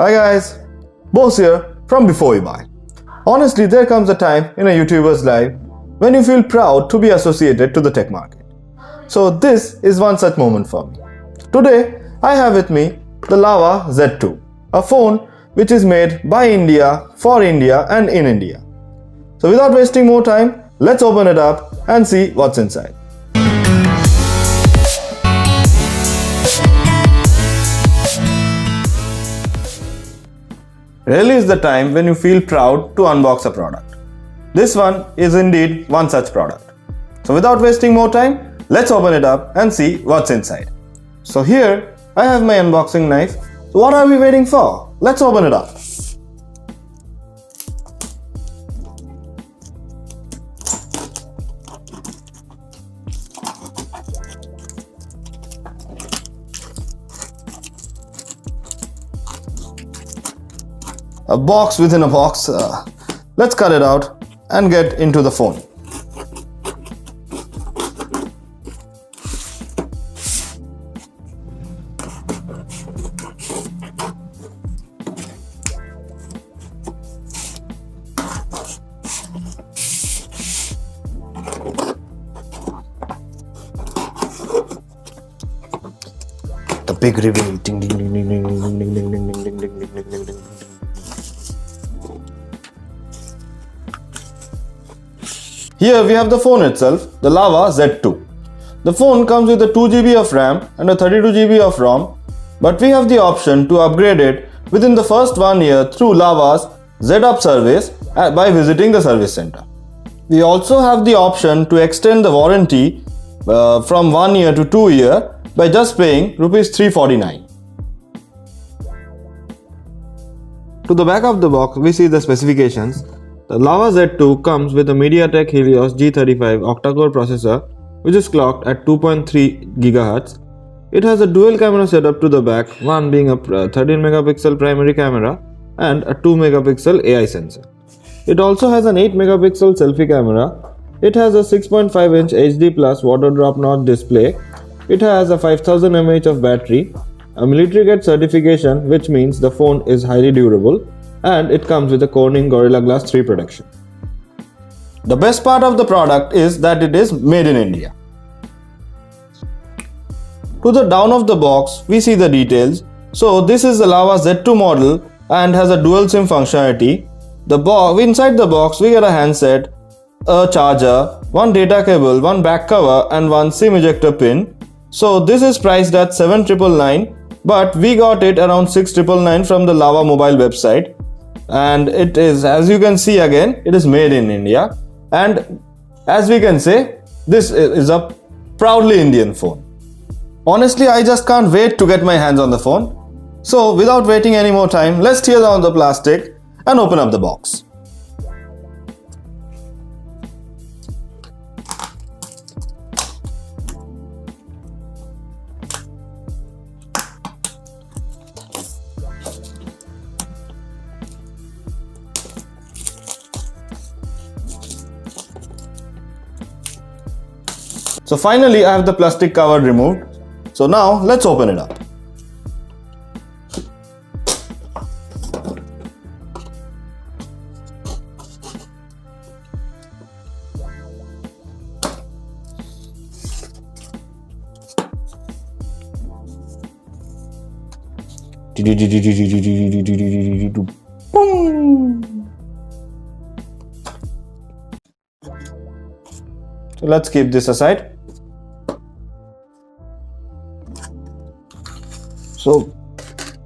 Hi guys, Bose here from Before You Buy. Honestly, there comes a time in a YouTuber's life when you feel proud to be associated to the tech market. So this is one such moment for me. Today, I have with me the Lava Z2, a phone which is made by India, for India and in India. So without wasting more time, let's open it up and see what's inside. Rarely is the time when you feel proud to unbox a product. This one is indeed one such product. So without wasting more time, let's open it up and see what's inside. So here I have my unboxing knife. So what are we waiting for? Let's open it up. A box within a box. Let's cut it out and get into the phone. The big reveal. Ding ding ding ding ding ding ding ding ding ding ding ding ding ding ding. Here we have the phone itself, the Lava Z2. The phone comes with a 2 GB of RAM and a 32 GB of ROM, but we have the option to upgrade it within the first 1 year through Lava's Z-Up service by visiting the service center. We also have the option to extend the warranty from 1 year to 2 years by just paying Rs 349. To the back of the box, we see the specifications. The Lava Z2 comes with a MediaTek Helio G35 octa-core processor, which is clocked at 2.3 GHz. It has a dual camera setup to the back, one being a 13 megapixel primary camera and a 2 megapixel AI sensor. It also has an 8 megapixel selfie camera. It has a 6.5 inch HD plus water drop notch display. It has a 5000 mAh of battery, a military grade certification, which means the phone is highly durable, and it comes with a Corning Gorilla Glass 3 protection. The best part of the product is that it is made in India. To the down of the box, we see the details. So this is the Lava Z2 model and has a dual SIM functionality. Inside the box, we get a handset, a charger, one data cable, one back cover and one SIM ejector pin. So this is priced at 7,999, but we got it around 6,999 from the Lava mobile website. And it is, as you can see again, it is made in India, and as we can say, this is a proudly Indian phone. Honestly, I just can't wait to get my hands on the phone. So without waiting any more time, let's tear down the plastic and open up the box. So finally I have the plastic cover removed. So now let's open it up. So let's keep this aside. So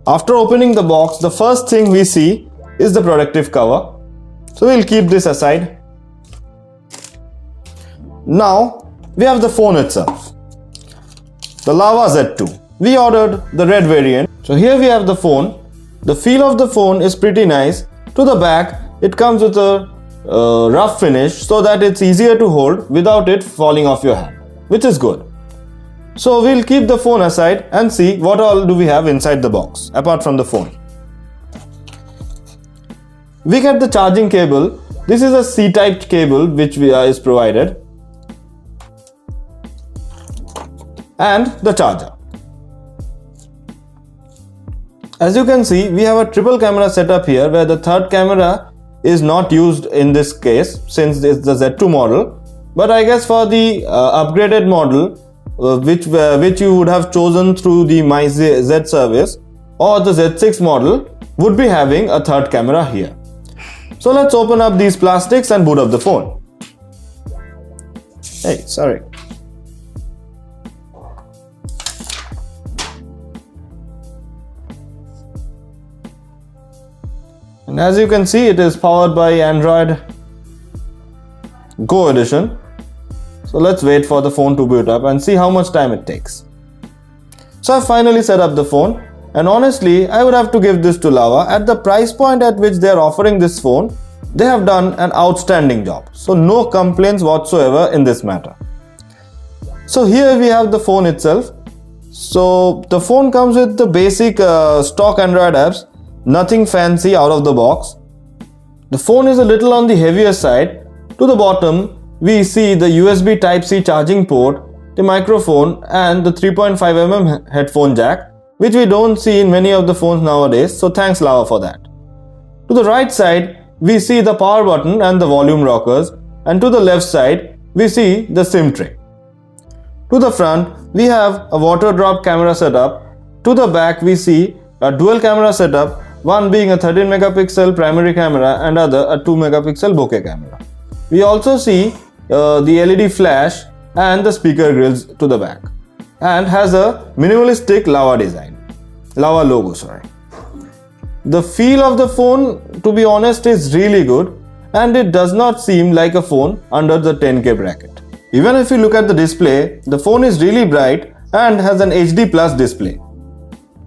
after opening the box, the first thing we see is the protective cover. So we'll keep this aside. Now we have the phone itself, the Lava Z2. We ordered the red variant. So here we have the phone. The feel of the phone is pretty nice. To the back, it comes with a rough finish so that it's easier to hold without it falling off your hand, which is good. So we'll keep the phone aside and see what all do we have inside the box apart from the phone. We get the charging cable. This is a C-type cable which is provided, and the charger. As you can see, we have a triple camera setup here where the third camera is not used in this case since it's the Z2 model. But I guess for the upgraded model, which you would have chosen through the My Z service, or the Z6 model would be having a third camera here. So let's open up these plastics and boot up the phone. Hey, sorry. And as you can see, it is powered by Android Go edition. So let's wait for the phone to boot up and see how much time it takes. So I finally set up the phone, and honestly, I would have to give this to Lava. At the price point at which they are offering this phone, they have done an outstanding job. So no complaints whatsoever in this matter. So here we have the phone itself. So the phone comes with the basic stock Android apps, nothing fancy out of the box. The phone is a little on the heavier side. To the bottom, we see the USB Type-C charging port, the microphone and the 3.5mm headphone jack, which we don't see in many of the phones nowadays, so thanks Lava for that. To the right side, we see the power button and the volume rockers, and to the left side, we see the SIM tray. To the front, we have a water drop camera setup. To the back, we see a dual camera setup, one being a 13 megapixel primary camera and other a 2 megapixel bokeh camera. We also see the LED flash and the speaker grills to the back, and has a minimalistic Lava design. Lava logo, sorry. The feel of the phone, to be honest, is really good, and it does not seem like a phone under the 10K bracket. Even if you look at the display, the phone is really bright and has an HD Plus display.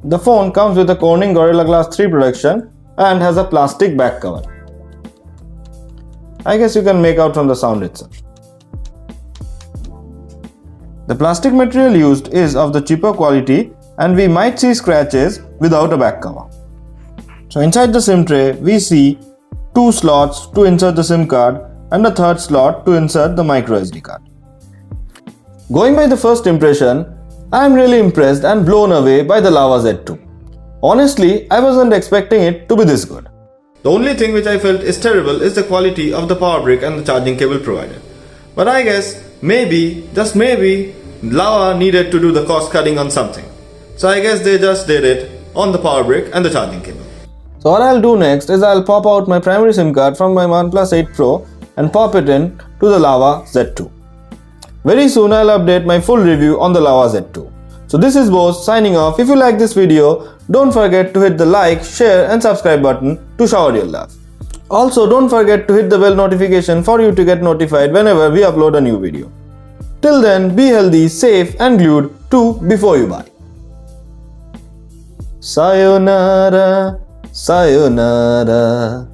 The phone comes with a Corning Gorilla Glass 3 protection and has a plastic back cover. I guess you can make out from the sound itself. The plastic material used is of the cheaper quality, and we might see scratches without a back cover. So inside the SIM tray, we see two slots to insert the SIM card and a third slot to insert the micro SD card. Going by the first impression, I am really impressed and blown away by the Lava Z2. Honestly, I wasn't expecting it to be this good. The only thing which I felt is terrible is the quality of the power brick and the charging cable provided. But I guess maybe, just maybe, Lava needed to do the cost cutting on something. So I guess they just did it on the power brick and the charging cable. So what I'll do next is I'll pop out my primary SIM card from my OnePlus 8 Pro and pop it in to the Lava Z2. Very soon I'll update my full review on the Lava Z2. So this is Bose signing off. If you like this video, don't forget to hit the like, share and subscribe button to shower your love. Also, don't forget to hit the bell notification for you to get notified whenever we upload a new video. Till then, be healthy, safe and glued to before you buy. Sayonara, sayonara.